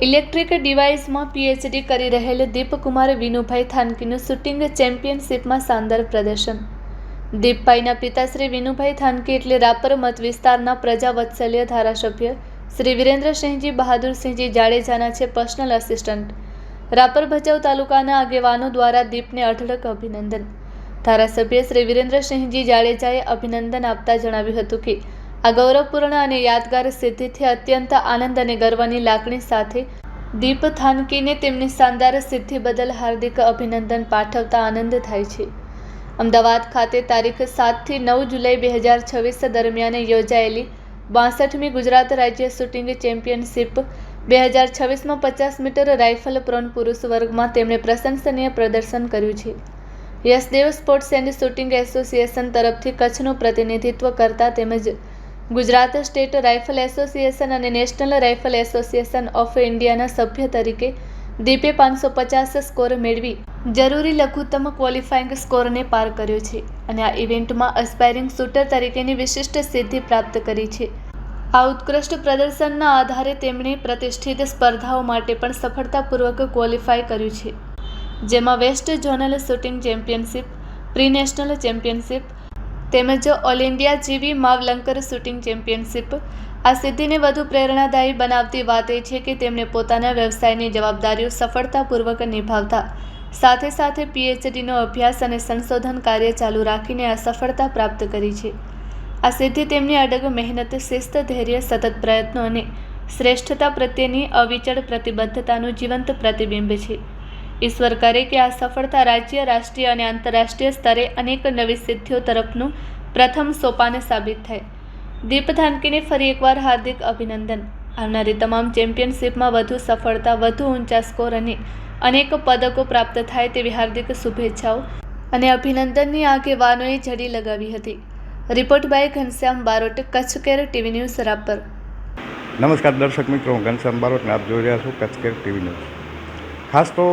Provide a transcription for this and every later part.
Electric ડિવાઇસમાં PhD કરી રહેલ Deepkumar Vinubhai થાનકીનું shooting ચેમ્પિયનશિપમાં શાનદાર પ્રદર્શન। દીપભાઈના પિતા શ્રી વિનુભાઈ થાનકી એટલે રાપર મત વિસ્તારના પ્રજાવત્સલ્ય ધારાસભ્ય શ્રી વિરેન્દ્રસિંહજી બહાદુરસિંહજી જાડેજાના છે પર્સનલ આસિસ્ટન્ટ। રાપર ભચાઉ તાલુકાના આગેવાનો દ્વારા દીપને અઢળક અભિનંદન। ધારાસભ્ય શ્રી વિરેન્દ્રસિંહજી જાડેજાએ અભિનંદન આપતા જણાવ્યું હતું કે આ ગૌરવપૂર્ણ અને યાદગાર સિદ્ધિથી અત્યંત આનંદ અને ગર્વની લાગણી સાથે દીપ થાનકીને તેમની શાનદાર સિદ્ધિ બદલ હાર્દિક અભિનંદન પાઠવતા આનંદ થાય છે। અમદાવાદ ખાતે તારીખ 7 થી 9 જુલાઈ 2026 દરમિયાન યોજાયેલી 62મી ગુજરાત રાજ્ય શૂટિંગ ચેમ્પિયનશિપ 2026માં 50 મીટર રાઇફલ પ્રોન પુરુષ વર્ગમાં તેમણે પ્રશંસનીય પ્રદર્શન કર્યું છે। Yashdev sports and shooting association તરફથી કચ્છનું પ્રતિનિધિત્વ કરતા તેમજ ગુજરાત સ્ટેટ રાઇફલ એસોસિએશન અને નેશનલ રાઇફલ એસોસિએશન ઓફ ઇન્ડિયાના સભ્ય તરીકે દીપે 550 સ્કોર મેળવી જરૂરી લઘુત્તમ ક્વોલિફાઇંગ સ્કોરને પાર કર્યો છે અને આ ઇવેન્ટમાં એસ્પાયરિંગ શૂટર તરીકેની વિશિષ્ટ સિદ્ધિ પ્રાપ્ત કરી છે। આ ઉત્કૃષ્ટ પ્રદર્શનના આધારે તેમણે પ્રતિષ્ઠિત સ્પર્ધાઓ માટે પણ સફળતાપૂર્વક ક્વોલિફાય કર્યું છે, જેમાં west zonal shooting championship, pre national championship તેમજ all India GV Mavalankar shooting championship. આ સિદ્ધિને વધુ પ્રેરણાદાયી બનાવતી વાત એ છે કે તેમણે પોતાના વ્યવસાયની જવાબદારીઓ સફળતાપૂર્વક નિભાવતા સાથે સાથે પીએચડીનો અભ્યાસ અને સંશોધન કાર્ય ચાલુ રાખીને આ સફળતા પ્રાપ્ત કરી છે। આ સિદ્ધિ તેમની અડગ મહેનત, શિસ્ત, ધૈર્ય, સતત પ્રયત્નો અને શ્રેષ્ઠતા પ્રત્યેની અવિચળ પ્રતિબદ્ધતાનું જીવંત પ્રતિબિંબ છે। ઈશ્વર કરે કે આ સફળતા રાજ્ય, રાષ્ટ્રીય અને આંતરરાષ્ટ્રીય સ્તરે અનેક નવી સિદ્ધિઓ તરફનું પ્રથમ સોપાન સાબિત થાય। દીપ થાનકીને ફરી એકવાર હાર્દિક અભિનંદન। આવનારી તમામ ચેમ્પિયનશિપમાં વધુ સફળતા, વધુ ઊંચા સ્કોર અને અનેક પદકો પ્રાપ્ત થાય તેવી હાર્દિક શુભેચ્છાઓ અને અભિનંદનની આગેવાનોએ ઝડી લગાવી હતી। Report by Ghanshyam Barot, Kutch care TV news, Rapar. નમસ્કાર દર્શક મિત્રો, હું ઘનશ્યામ બારોટ આપ જોઈ રહ્યા છો કચ્છ કેર ટીવી ન્યૂઝ। ખાસ તો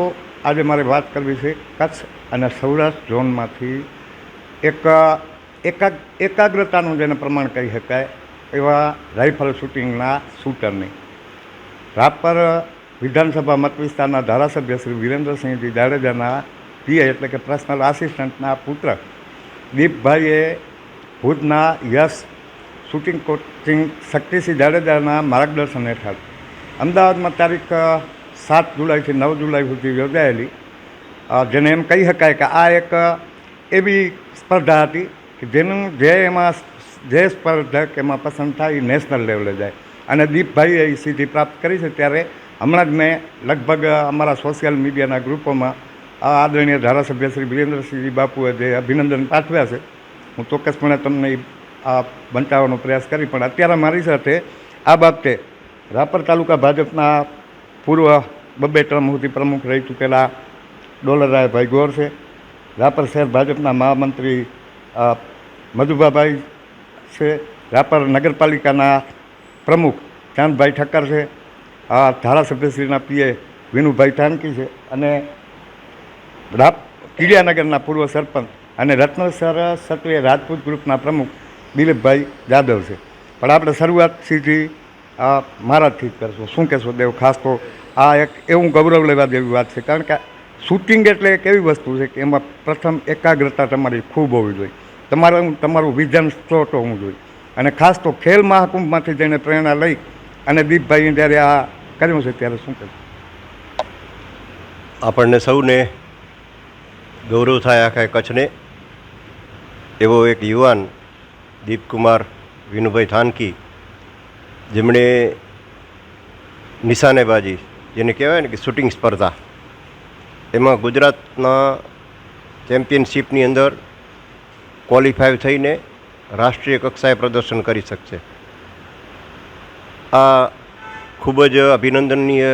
આજે મારે વાત કરવી છે કચ્છ અને સૌરાષ્ટ્ર ઝોનમાંથી એકાગ્રતાનું જેને પ્રમાણ કહી શકાય એવા રાઇફલ શૂટિંગના શૂટરની રાપર વિધાનસભા મત વિસ્તારના ધારાસભ્ય શ્રી વિરેન્દ્રસિંહજી જાડેજાના પીએ એટલે કે પર્સનલ આસિસ્ટન્ટના પુત્ર દીપભાઈએ ભુજના યશ શૂટિંગ કોચિંગ શક્તિસિંહ જાડેજાના માર્ગદર્શન હેઠળ અમદાવાદમાં તારીખ 7 જુલાઈથી 9 જુલાઈ સુધી યોજાયેલી જેને એમ કહી શકાય કે આ એક એવી સ્પર્ધા હતી કે જે સ્પર્ધક એમાં પસંદ થાય એ નેશનલ લેવલે જાય અને દીપભાઈએ એ સિદ્ધિ પ્રાપ્ત કરી છે। ત્યારે હમણાં જ મેં લગભગ અમારા સોશિયલ મીડિયાના ગ્રુપોમાં આદરણીય ધારાસભ્ય શ્રી વિરેન્દ્રસિંહજી બાપુએ જે અભિનંદન પાઠવ્યા છે, હું ચોક્કસપણે તમને બતાવવાનો પ્રયાસ કરી। પણ અત્યારે મારી સાથે આ બાબતે રાપર તાલુકા ભાજપના પૂર્વ 2 ટર્મ સુધી પ્રમુખ રહી ચૂકેલા ડોલરાયભાઈ ગોર છે, રાપર શહેર ભાજપના મહામંત્રી મધુભાભાઈ છે, રાપર નગરપાલિકાના પ્રમુખ ચાંદભાઈ ઠક્કર છે, ધારાસભ્યશ્રીના પીએ વિનુભાઈ થાનકી છે અને કીડિયાનગરના પૂર્વ સરપંચ અને રત્નેશ્વર ક્ષત્રિય રાજપૂત ગ્રુપના પ્રમુખ દિલીપભાઈ જાદવ છે। પણ આપણે શરૂઆત સીધી મહારાજથી જ કરશું। શું કહેશો દેવ? ખાસ તો આ એક એવું ગૌરવ લેવા જેવી વાત છે, કારણ કે શૂટિંગ એટલે એક એવી વસ્તુ છે કે એમાં પ્રથમ એકાગ્રતા તમારી ખૂબ હોવી જોઈએ, તમારું વિઝન સ્પષ્ટ હોવું જોઈએ અને ખાસ તો ખેલ મહાકુંભમાંથી જેને પ્રેરણા લઈ અને દીપભાઈએ જ્યારે આ કર્યું છે ત્યારે શું કહેશું? આપણને સૌને ગૌરવ થાય આખા કચ્છને એવો એક યુવાન દીપકુમાર વિનુભાઈ થાનકી, જેમણે નિશાનેબાજી જેને કહેવાય ને કે શૂટિંગ સ્પર્ધા, એમાં ગુજરાતના ચેમ્પિયનશિપની અંદર ક્વોલિફાય થઈને રાષ્ટ્રીય કક્ષાએ પ્રદર્શન કરી શકશે। આ ખૂબ જ અભિનંદનીય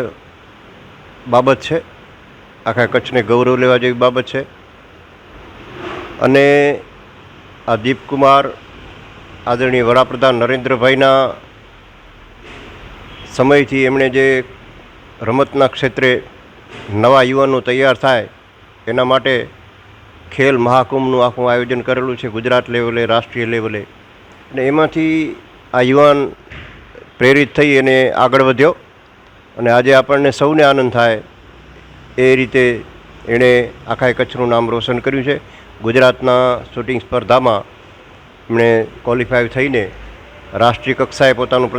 બાબત છે, આખા કચ્છને ગૌરવ લેવા જેવી બાબત છે અને આ દીપકુમાર આદરણીય વડાપ્રધાન નરેન્દ્રભાઈના સમયથી એમણે જે રમતના ક્ષેત્રે નવા યુવાનો તૈયાર થાય એના માટે ખેલ મહાકુંભનું આખું આયોજન કરેલું છે ગુજરાત લેવલે, રાષ્ટ્રીય લેવલે, અને એમાંથી આ યુવાન પ્રેરિત થઈ અને આગળ વધ્યો અને આજે આપણને સૌને આનંદ થાય એ રીતે એણે આખા કચ્છનું નામ રોશન કર્યું છે. ગુજરાતના શૂટિંગ સ્પર્ધામાં એમણે ક્વોલિફાય થઈને રાષ્ટ્રીય કક્ષાએ પોતાનું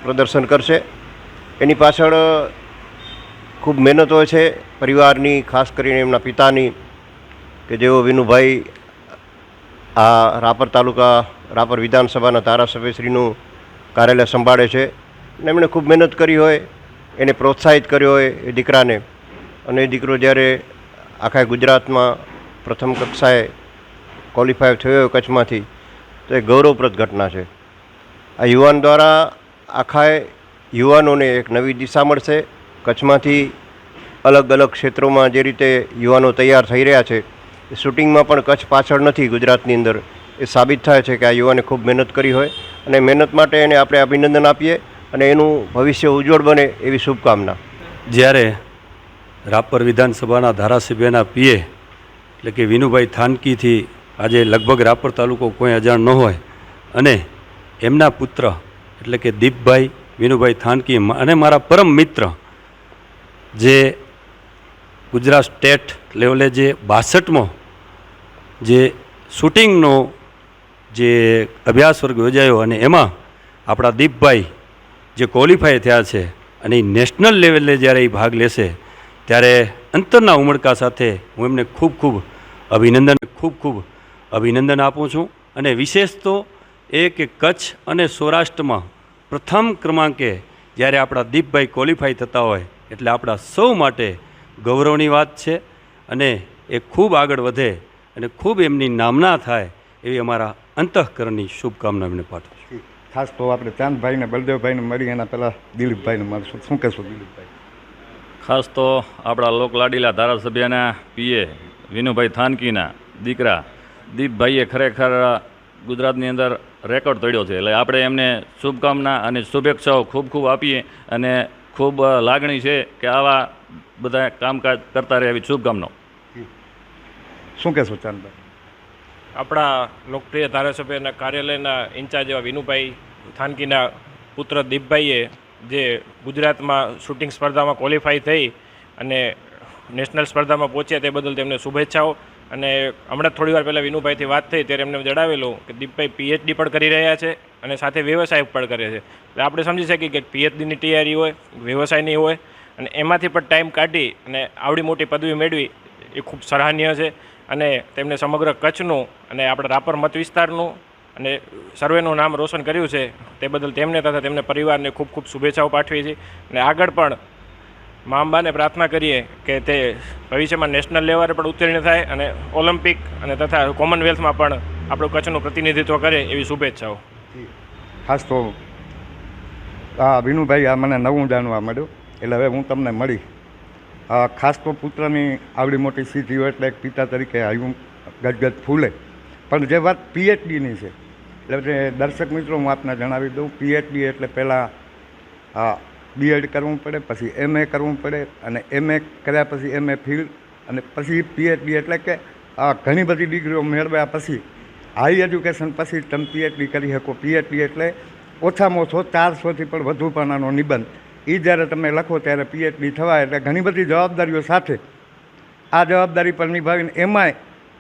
પ્રદર્શન કરશે. એની પાછળ ખૂબ મહેનત હોય છે પરિવારની, ખાસ કરીને એમના પિતાની, કે જેઓ વિનુભાઈ આ રાપર તાલુકા રાપર વિધાનસભાના ધારાસભ્યશ્રીનું કાર્યાલય સંભાળે છે. અને એમણે ખૂબ મહેનત કરી હોય, એને પ્રોત્સાહિત કર્યો હોય એ દીકરાને, અને એ દીકરો જ્યારે આખા ગુજરાતમાં પ્રથમ કક્ષાએ ક્વોલિફાય થયો હોય કચ્છમાંથી, તો એ ગૌરવપ્રદ ઘટના છે. આ યુવાન દ્વારા આખા યુવાનોને એક નવી દિશા મળશે. કચ્છમાંથી અલગ અલગ ક્ષેત્રોમાં જે રીતે યુવાનો તૈયાર થઈ રહ્યા છે, એ શૂટિંગમાં પણ કચ્છ પાછળ નથી ગુજરાતની અંદર. એ સાબિત થાય છે કે આ યુવાને ખૂબ મહેનત કરી હોય, અને મહેનત માટે એને આપણે અભિનંદન આપીએ અને એનું ભવિષ્ય ઉજ્જવળ બને એવી શુભકામના. જ્યારે રાપર વિધાનસભાના ધારાસભ્યના પીએ એટલે કે વિનુભાઈ થાનકીથી આજે લગભગ રાપર તાલુકો કોઈ અજાણ ન હોય, અને એમના પુત્ર એટલે કે દીપભાઈ વિનુભાઈ થાનકી અને મારા પરમ મિત્ર જે ગુજરાત સ્ટેટ લેવલે જે 62મો જે શૂટિંગનો જે અભ્યાસ વર્ગ યોજાયો, અને એમાં આપણા દીપભાઈ જે ક્વોલિફાય થયા છે, અને એ નેશનલ લેવલે જ્યારે એ ભાગ લેશે ત્યારે અંતરના ઉમળકા સાથે હું એમને ખૂબ અભિનંદન આપું છું. અને વિશેષ તો એ કે કચ્છ અને સૌરાષ્ટ્રમાં પ્રથમ ક્રમાંકે જ્યારે આપણા દીપભાઈ ક્વોલિફાય થતા હોય એટલે આપણા સૌ માટે ગૌરવની વાત છે. અને એ ખૂબ આગળ વધે અને ખૂબ એમની નામના થાય એવી અમારા અંતઃકરણની શુભકામના એમને પાઠવું છું. ખાસ તો આપણે ચાંદભાઈને બલદેવભાઈને મળી, એના પહેલાં દિલીપભાઈને મળશું. શું કહેશો દિલીપભાઈ? ખાસ તો આપણા લોકલાડીલા ધારાસભ્યના પીએ વિનુભાઈ થાનકીના દીકરા દીપભાઈએ ખરેખર ગુજરાતની અંદર રેકોર્ડ તોડ્યો છે. એટલે આપણે એમને શુભકામના અને શુભેચ્છાઓ ખૂબ ખૂબ આપીએ, અને ખૂબ લાગણી છે કે આવા બધા કામકાજ કરતા રહે એવી શુભકામનાઓ. શું કહેશો ચાંદભાઈ? આપણા લોકપ્રિય ધારાસભ્યના કાર્યાલયના ઇન્ચાર્જ એવા વિનુભાઈ થાનકીના પુત્ર દીપભાઈએ જે ગુજરાતમાં શૂટિંગ સ્પર્ધામાં ક્વોલિફાય થઈ અને નેશનલ સ્પર્ધામાં પહોંચ્યા તે બદલ તેમને શુભેચ્છાઓ. અને હમણાં થોડી વાર પહેલાં વિનુભાઈથી વાત થઈ ત્યારે એમને જણાવેલું કે દીપભાઈ પીએચડી પણ કરી રહ્યા છે અને સાથે વ્યવસાય પણ કરે છે. એટલે આપણે સમજી શકીએ કે પીએચડીની તૈયારી હોય, વ્યવસાયની હોય, અને એમાંથી પણ ટાઈમ કાઢી અને આવડી મોટી પદવી મેળવી એ ખૂબ સરાહનીય છે. અને તેમને સમગ્ર કચ્છનું અને આપણા રાપર મત વિસ્તારનું અને સર્વેનું નામ રોશન કર્યું છે, તે બદલ તેમને તથા તેમના પરિવારને ખૂબ ખૂબ શુભેચ્છાઓ પાઠવી છે. અને આગળ પણ મા અંબાને પ્રાર્થના કરીએ કે તે ભવિષ્યમાં નેશનલ લેવલે પણ ઉત્તીર્ણ થાય અને ઓલિમ્પિક અને તથા કોમનવેલ્થમાં પણ આપણું કચ્છનું પ્રતિનિધિત્વ કરે એવી શુભેચ્છાઓ. ખાસ તો વિનુભાઈ આ મને નવું જાણવા મળ્યું, એટલે હવે હું તમને મળી. ખાસ તો પુત્રની આવડી મોટી સિદ્ધિ હોય એટલે એક પિતા તરીકે આવ્યું ગદગદ ફૂલે. પણ જે વાત પીએચડીની છે, એટલે દર્શક મિત્રો હું આપને જણાવી દઉં, પીએચડી એટલે પહેલાં બીએડ કરવું પડે, પછી એમએ કરવું પડે, અને એમએ કર્યા પછી એમએ ફિલ્ડ, અને પછી પીએચડી એટલે કે ઘણી બધી ડિગ્રીઓ મેળવ્યા પછી હાઈ એજ્યુકેશન પછી તમે પીએચડી કરી શકો. પીએચડી એટલે ઓછામાં ઓછો 400થી પણ વધુ પાનાનો નિબંધ. એ જ્યારે તમે લખો ત્યારે પીએચડી થવાય. એટલે ઘણી બધી જવાબદારીઓ સાથે આ જવાબદારી પર નિભાવીને એમાંય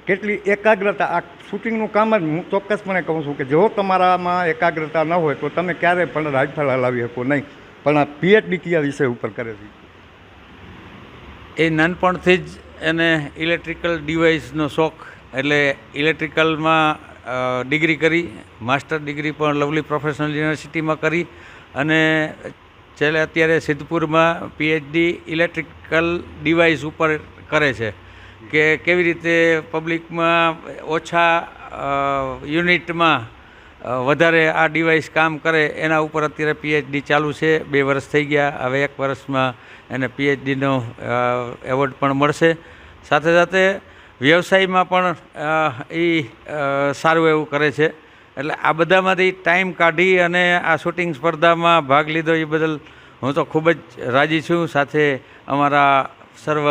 કેટલી એકાગ્રતા. આ શૂટિંગનું કામ જ હું ચોક્કસપણે કહું છું કે જો તમારામાં એકાગ્રતા ન હોય તો તમે ક્યારેય પણ રાઇફલ હલાવી શકો નહીં. પણ આ પીએચડી કયા વિષય ઉપર કરે છે? એ નાનપણથી જ એને ઇલેક્ટ્રિકલ ડિવાઇસનો શોખ, એટલે ઇલેક્ટ્રિકલમાં ડિગ્રી કરી, માસ્ટર ડિગ્રી પણ લવલી પ્રોફેશનલ યુનિવર્સિટીમાં કરી, અને છેલ્લે અત્યારે સિદ્ધપુરમાં પીએચડી ઇલેક્ટ્રિકલ ડિવાઇસ ઉપર કરે છે કે કેવી રીતે પબ્લિકમાં ઓછા યુનિટમાં વધારે આ ડિવાઇસ કામ કરે એના ઉપર અત્યારે પીએચડી ચાલુ છે. 2 વર્ષ થઈ ગયા, હવે 1 વર્ષમાં એને પીએચડીનો એવોર્ડ પણ મળશે. સાથે સાથે વ્યવસાયમાં પણ એ સારું એવું કરે છે. એટલે આ બધામાંથી ટાઈમ કાઢી અને આ શૂટિંગ સ્પર્ધામાં ભાગ લીધો એ બદલ હું તો ખૂબ જ રાજી છું. સાથે અમારા સર્વ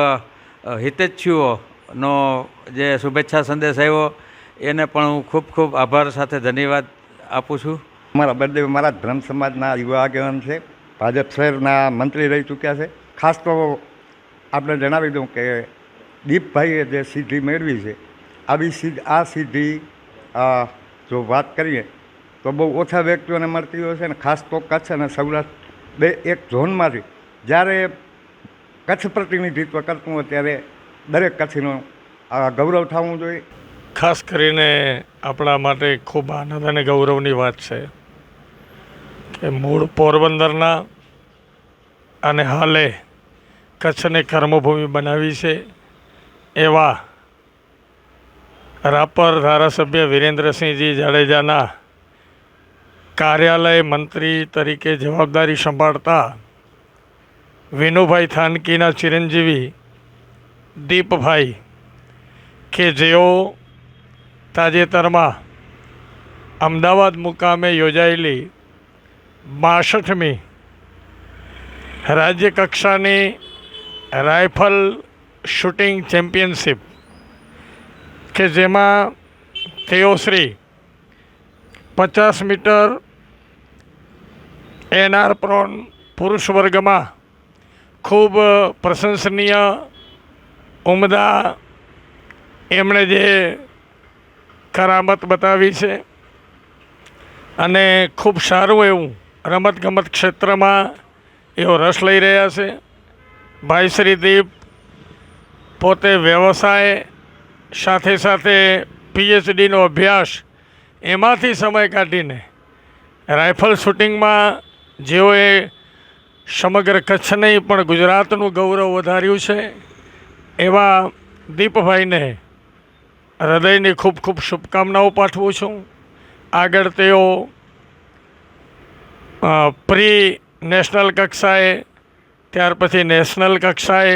હિતેચ્છુઓનો જે શુભેચ્છા સંદેશ આવ્યો એને પણ હું ખૂબ ખૂબ આભાર સાથે ધન્યવાદ આપું છું. મારા બળદેવ મહારાજ બ્રહ્મ સમાજના યુવા આગેવાન છે, ભાજપ શહેરના મંત્રી રહી ચૂક્યા છે. ખાસ તો આપણે જણાવી દઉં કે દીપભાઈએ જે સિદ્ધિ મેળવી છે આ સિદ્ધિ જો વાત કરીએ તો બહુ ઓછા વ્યક્તિઓને મળતી હોય છે. અને ખાસ તો કચ્છ અને સૌરાષ્ટ્ર બે એક ઝોનમાંથી જ્યારે કચ્છ પ્રતિનિધિત્વ કરતું હોય ત્યારે દરેક કચ્છનું ગૌરવ થવું જોઈએ. ખાસ કરીને આપણા માટે ખૂબ આનંદ અને ગૌરવની વાત છે કે મૂળ પોરબંદરના અને હાલે કચ્છને કર્મભૂમિ બનાવી છે એવા રાપર ધારાસભ્ય વિરેન્દ્રસિંહજી જાડેજાના કાર્યાલય મંત્રી તરીકે જવાબદારી સંભાળતા વિનુભાઈ થાનકીના ચિરંજીવી દીપભાઈ કે જેઓ તાજેતરમાં અમદાવાદ મુકામે યોજાયેલી 62મી રાજ્ય કક્ષાની રાઇફલ શૂટિંગ ચેમ્પિયનશિપ કે જેમાં તેઓ શ્રી 50 મીટર NR પ્રોન પુરુષ વર્ગમાં ખૂબ પ્રશંસનીય ઉમદા એમણે જે કરામત બતાવી છે અને ખૂબ સારું એવું રમતગમત ક્ષેત્રમાં એઓ રસ લઈ રહ્યા છે. ભાઈ શ્રી દીપ પોતે વ્યવસાય સાથે સાથે PhDનો અભ્યાસ એમાંથી સમય કાઢીને રાઇફલ શૂટિંગમાં જેઓએ સમગ્ર કચ્છ નહીં પણ ગુજરાતનું ગૌરવ વધાર્યું છે એવા દીપભાઈને હૃદયની ખૂબ ખૂબ શુભકામનાઓ પાઠવું છું. આગળ તેઓ પ્રી નેશનલ કક્ષાએ ત્યાર પછી નેશનલ કક્ષાએ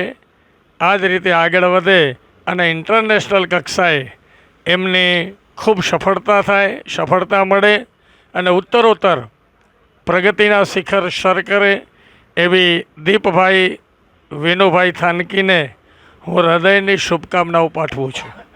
આ જ રીતે આગળ વધે અને ઇન્ટરનેશનલ કક્ષાએ એમની ખૂબ સફળતા થાય, સફળતા મળે અને ઉત્તરોત્તર પ્રગતિના શિખર સર કરે એવી દીપભાઈ વિનુભાઈ થાનકીને હું હૃદયની શુભકામનાઓ પાઠવું છું.